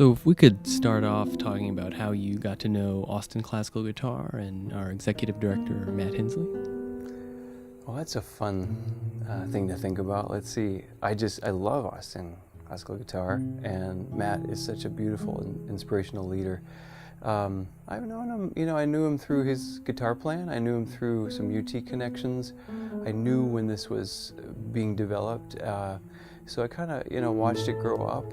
So if we could start off talking about how you got to know Austin Classical Guitar and our executive director, Matt Hensley. Well, that's a fun thing to think about. Let's see. I love Austin Classical Guitar, and Matt is such a beautiful and inspirational leader. I've known him, I knew him through his guitar playing. I knew him through some UT connections. I knew when this was being developed. So I kind of, watched it grow up,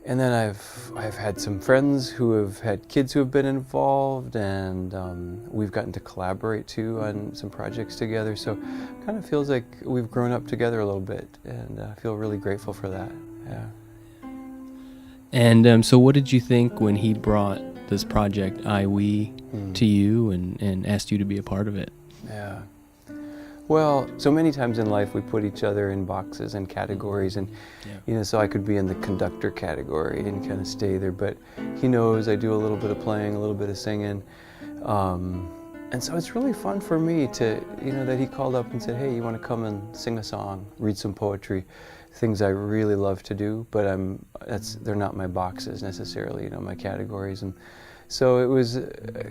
and then I've had some friends who have had kids who have been involved, and we've gotten to collaborate too on some projects together. So it kind of feels like we've grown up together a little bit, and I feel really grateful for that. Yeah. And so what did you think when he brought this project, iWe, to you and asked you to be a part of it? Yeah. Well, so many times in life we put each other in boxes and categories, and so I could be in the conductor category and kind of stay there, but he knows I do a little bit of playing, a little bit of singing, and so it's really fun for me to, that he called up and said, hey, you want to come and sing a song, read some poetry, things I really love to do, but they're not my boxes necessarily, my categories. And so it was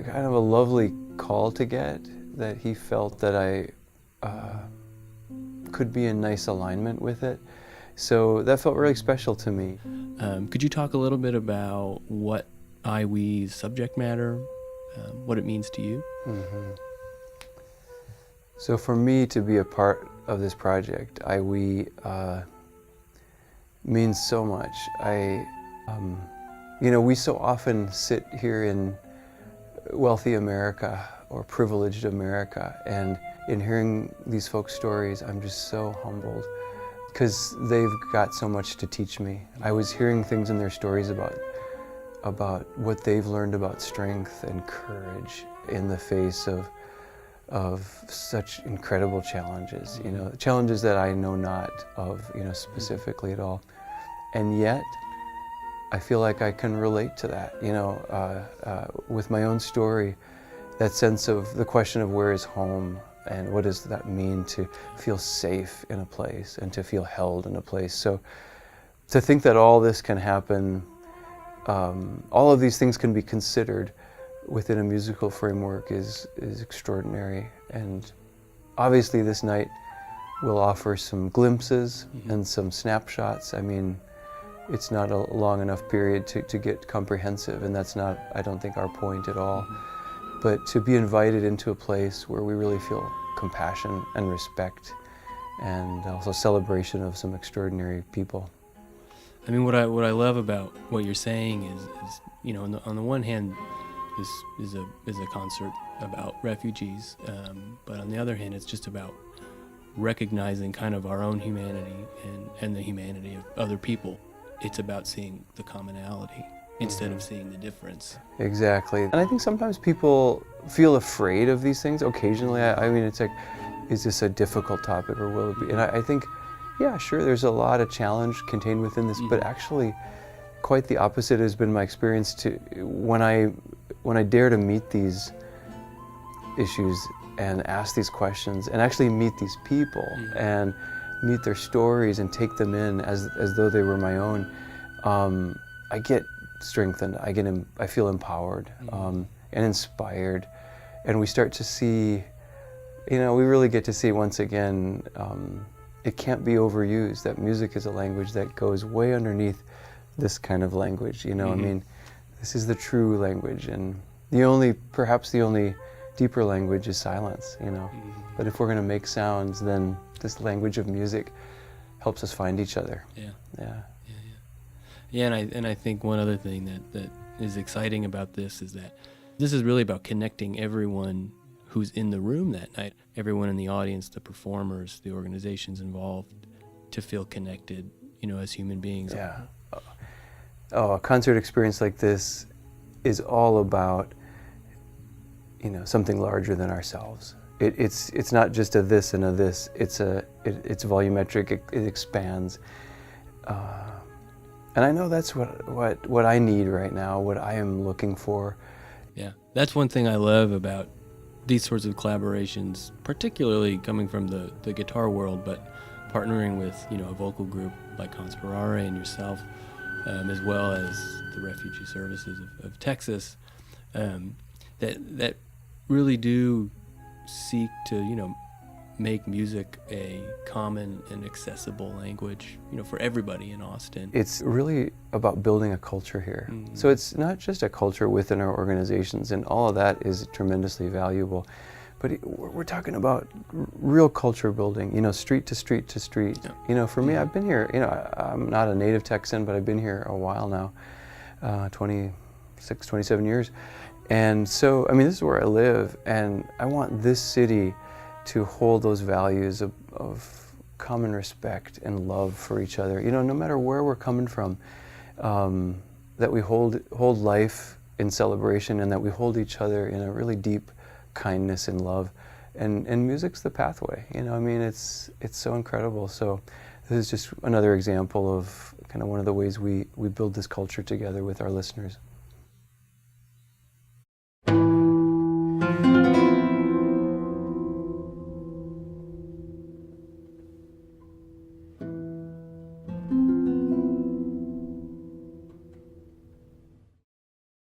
kind of a lovely call to get, that he felt that I could be in nice alignment with it. So that felt really special to me. Could you talk a little bit about what iWe's subject matter, what it means to you? Mm-hmm. So for me to be a part of this project, iWe means so much. We so often sit here in wealthy America or privileged America, and in hearing these folks' stories, I'm just so humbled because they've got so much to teach me. I was hearing things in their stories about what they've learned about strength and courage in the face of such incredible challenges, challenges that I know not of, specifically at all. And yet, I feel like I can relate to that, with my own story, that sense of the question of where is home, and what does that mean to feel safe in a place and to feel held in a place. So to think that all this can happen, all of these things can be considered within a musical framework is extraordinary. And obviously this night will offer some glimpses and some snapshots. I mean, it's not a long enough period to get comprehensive, and that's not, I don't think, our point at all. But to be invited into a place where we really feel compassion and respect, and also celebration of some extraordinary people. I mean, what I love about what you're saying is on the one hand, this is a concert about refugees, but on the other hand, it's just about recognizing kind of our own humanity and the humanity of other people. It's about seeing the commonality instead of seeing the difference. Exactly. And I think sometimes people feel afraid of these things. Occasionally, I mean, it's like, is this a difficult topic, or will it be? And I think, yeah, sure, there's a lot of challenge contained within this, but actually quite the opposite has been my experience when I dare to meet these issues and ask these questions and actually meet these people and meet their stories and take them in as though they were my own. I get strengthened, I feel empowered and inspired, and we start to see, we really get to see once again, it can't be overused, that music is a language that goes way underneath this kind of language, I mean, this is the true language, and perhaps the only deeper language is silence, but if we're going to make sounds, then this language of music helps us find each other. Yeah, and I think one other thing that is exciting about this is that this is really about connecting everyone who's in the room that night, everyone in the audience, the performers, the organizations involved, to feel connected, as human beings. Yeah. Oh, a concert experience like this is all about, something larger than ourselves. It's not just a this and a this. It's volumetric. It expands. And I know that's what I need right now, what I am looking for. Yeah, that's one thing I love about these sorts of collaborations, particularly coming from the guitar world, but partnering with a vocal group like Conspirare and yourself, as well as the Refugee Services of Texas, that really do seek to, make music a common and accessible language, for everybody in Austin. It's really about building a culture here. Mm-hmm. So it's not just a culture within our organizations, and all of that is tremendously valuable. But we're talking about real culture building, street to street to street. Yeah. For me, I've been here, I'm not a native Texan, but I've been here a while now, 26, 27 years. And so, this is where I live, and I want this city to hold those values of common respect and love for each other. No matter where we're coming from, that we hold life in celebration, and that we hold each other in a really deep kindness and love. And music's the pathway. It's so incredible. So this is just another example of kind of one of the ways we build this culture together with our listeners.